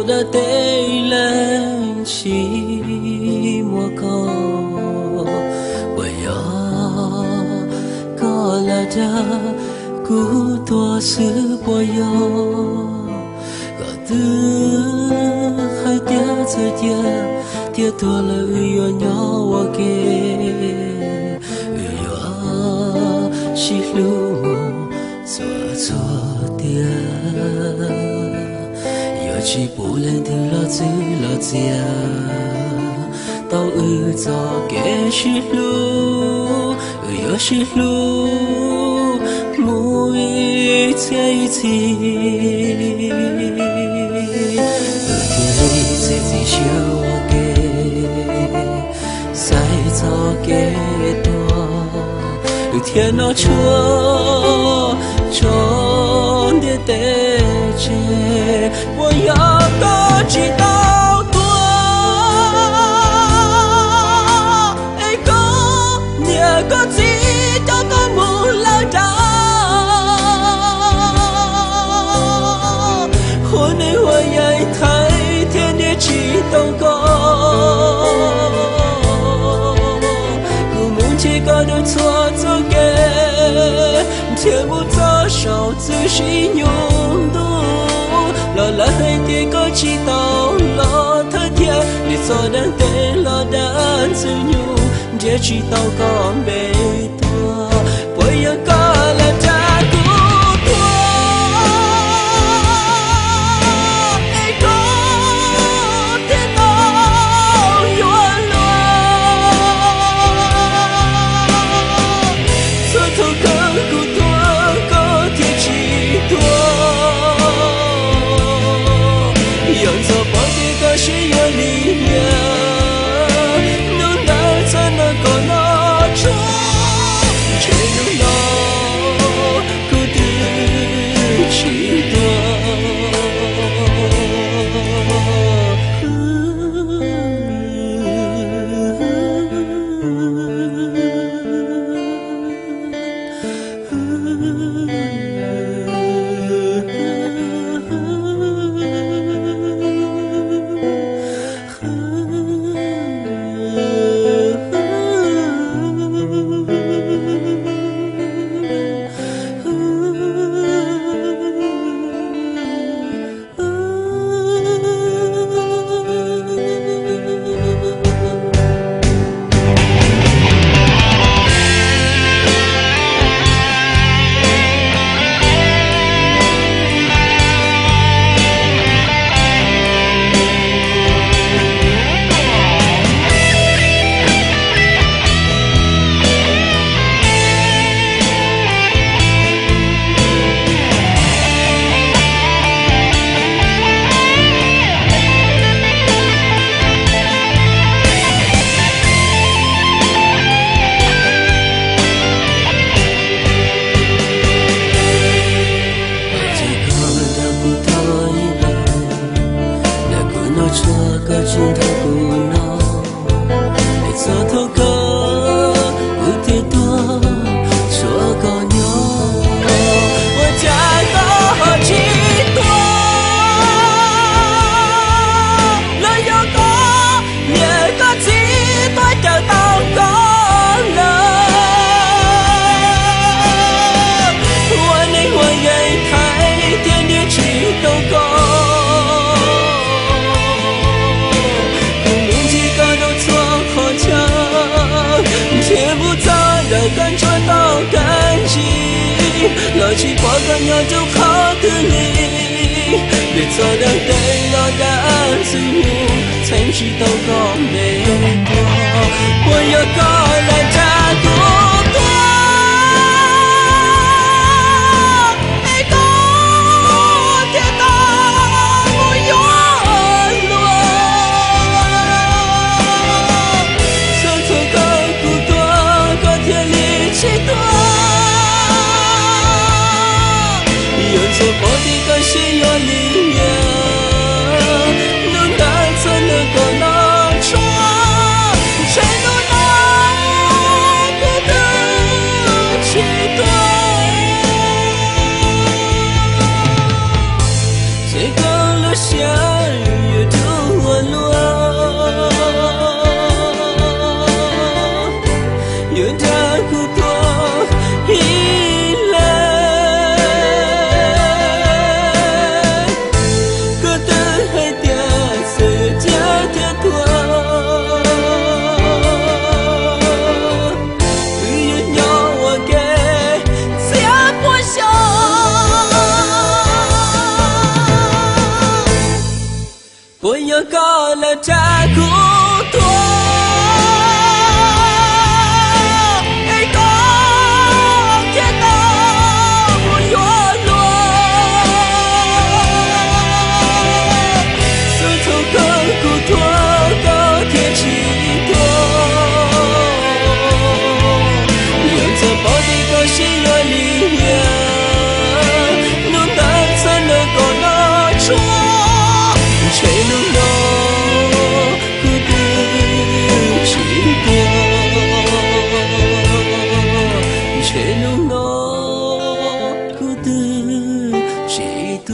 我的对人起莫高，我要高了的古多是我要，我的还跌在跌多了又要我给，又是路错错的。chỉ bù lên từ lo dư lo dìa tao cho kẻ chỉ lu yo chỉ lu mùi chạy chi thiên lý sẽ chỉ chiều kẻ sai cho kẻ tua thiên nó chúa trốn địa tê chế我要高举到多，哎哥，你个知道个木老大，我内我也太天天去祷告，古木起高的错做给，天不早少自信用度。lo là hai tia có chỉ tao lo thơ thiên để cho đang tê lo đang giữ nhu để chỉ tao có bề tua bởi yêu có là cha của tua ai có thế tao yêu lo cho thâu cơ của tua có thể chỉ tua是有力量，能带才能够拿出，却能拿孤独几多。lo chỉ qua gần nhau trong khó tư ly để cho đang đây lo đã dư nhu thành chỉ tao có mê qua qua yêu có là cha của tôi ai có thể ta muốn yêu luôn sao thôi của tôi có thể lý chỉ tôi我的个心有力量，能带着那个拿出，谁都拿不得期待。最高了下雨。家苦多，一个天道不落落，手头更苦多，高天气多，有着宝的高兴乐里面，能难才能够拿出，谁能够谁能够得几多？